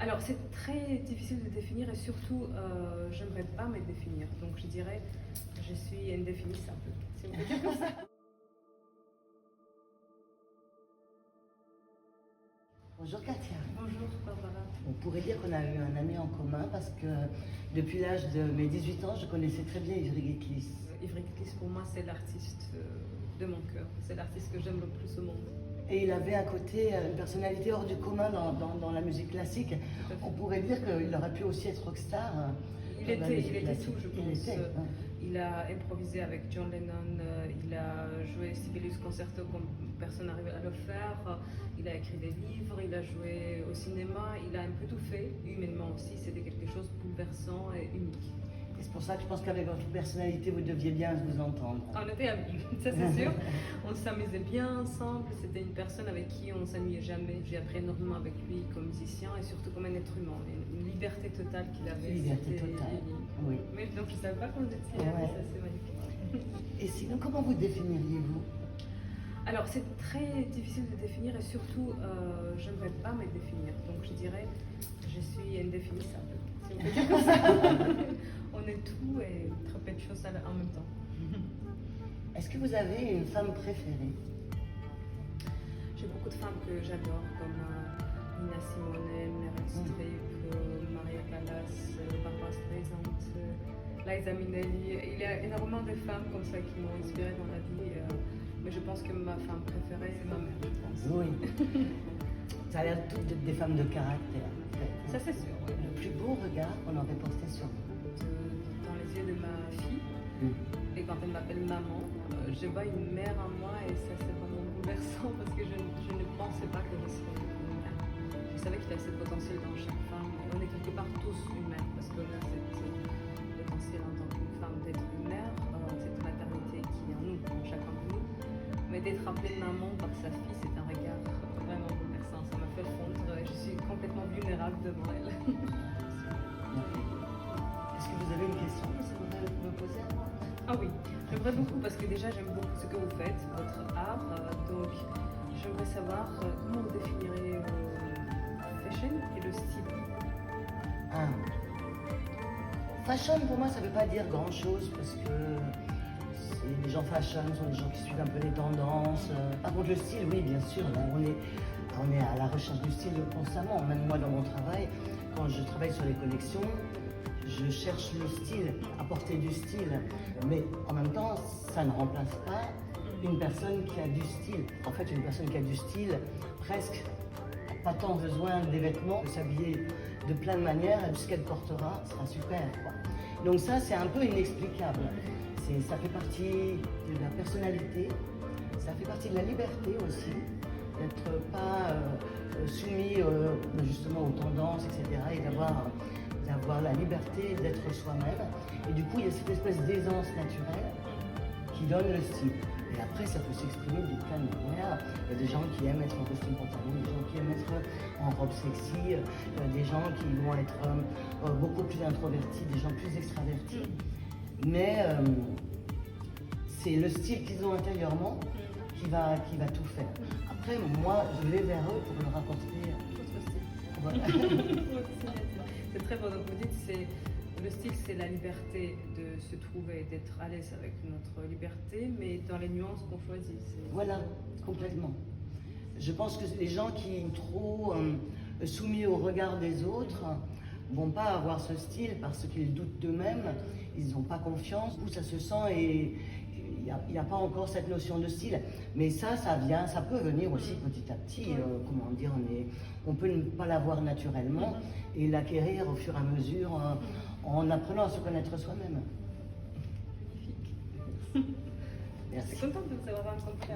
Alors, c'est très difficile de définir et surtout, j'aimerais pas me définir. Donc, je dirais, je suis indéfinissable. Si on peut dire comme ça. Bonjour Katia. Bonjour, Barbara. On pourrait dire qu'on a eu un ami en commun parce que depuis l'âge de mes 18 ans, je connaissais très bien Ivry Guitlis. Ivry Guitlis, pour moi, c'est l'artiste de mon cœur. C'est l'artiste que j'aime le plus au monde. Et il avait à côté une personnalité hors du commun dans la musique classique. On pourrait dire qu'il aurait pu aussi être rockstar. Il était tout, je pense. Hein. Il a improvisé avec John Lennon, il a joué Sibelius Concerto comme personne n'arrive à le faire, il a écrit des livres, il a joué au cinéma, il a un peu tout fait, humainement aussi, c'était quelque chose de bouleversant et unique. Et c'est pour ça que je pense qu'avec votre personnalité, vous deviez bien vous entendre. On était amis, ça c'est sûr. On s'amusait bien ensemble, c'était une personne avec qui on ne s'ennuyait jamais. J'ai appris énormément avec lui comme musicien et surtout comme un être humain. Une liberté totale qu'il avait. Une liberté totale, oui. Mais donc je ne savais pas qu'on était amis, ça c'est magnifique. Et sinon, comment vous définiriez-vous? Alors c'est très difficile de définir et surtout, je n'aimerais pas me définir. Donc je dirais, je suis indéfinissable. Si on peut dire comme ça. On est tout et très peu de choses en même temps. Est-ce que vous avez une femme préférée? J'ai beaucoup de femmes que j'adore, comme Nina Simone, Meryl Streep, Maria Callas, Barbra Streisand, Liza Minnelli. Il y a énormément de femmes comme ça qui m'ont inspirée dans la vie. Mais je pense que ma femme préférée, c'est ma mère, je pense. Oui. Ça a l'air toutes d'être des femmes de caractère. Ça, c'est sûr. Oui. Le plus beau regard qu'on aurait porté sur vous? Dans les yeux de ma fille. Et quand elle m'appelle maman, je vois une mère en moi et ça, c'est vraiment bouleversant parce que je ne pensais pas que je serais une mère. Je savais qu'il y a ce potentiel dans chaque femme. Et on est quelque part tous humains parce qu'on a ce potentiel en tant qu'une femme d'être une mère, cette maternité qui est en nous, en chacun de nous. Mais d'être appelée maman par sa fille, c'est un regard vraiment bouleversant. Ça m'a fait fondre et je suis complètement vulnérable devant elle. Est-ce que vous avez une question que vous voudrez me poser à moi? Ah oui, j'aimerais beaucoup parce que déjà j'aime beaucoup ce que vous faites, votre art. Donc j'aimerais savoir comment vous définirez fashion et le style. Ah. Fashion pour moi ça ne veut pas dire grand chose parce que les gens fashion sont des gens qui suivent un peu les tendances. Par contre le style, oui bien sûr, on est à la recherche du style constamment. Même moi dans mon travail, quand je travaille sur les collections, je cherche le style, apporter du style, mais en même temps, ça ne remplace pas une personne qui a du style. En fait, une personne qui a du style, presque pas tant besoin des vêtements, de s'habiller de plein de manières, et ce qu'elle portera sera super, quoi. Donc ça, c'est un peu inexplicable. Ça fait partie de la personnalité, ça fait partie de la liberté aussi, d'être pas soumis justement aux tendances, etc., et d'avoir la liberté d'être soi-même. Et du coup, il y a cette espèce d'aisance naturelle qui donne le style. Et après, ça peut s'exprimer de plein de manières. Il y a des gens qui aiment être en costume pantalon, des gens qui aiment être en robe sexy, des gens qui vont être beaucoup plus introvertis, des gens plus extravertis. Mais c'est le style qu'ils ont intérieurement qui va tout faire. Après, moi, je vais vers eux pour leur apporter votre style. Voilà. C'est très beau, donc vous dites le style c'est la liberté de se trouver, d'être à l'aise avec notre liberté, mais dans les nuances qu'on choisit. Voilà, complètement. Je pense que les gens qui sont trop soumis au regard des autres vont pas avoir ce style parce qu'ils doutent d'eux-mêmes, ils n'ont pas confiance, où ça se sent et il n'y a pas encore cette notion de style. Mais ça vient, ça peut venir aussi petit à petit. Comment dire, on peut ne pas l'avoir naturellement et l'acquérir au fur et à mesure en apprenant à se connaître soi-même. Magnifique. Merci. Je suis contente de vous avoir rencontré.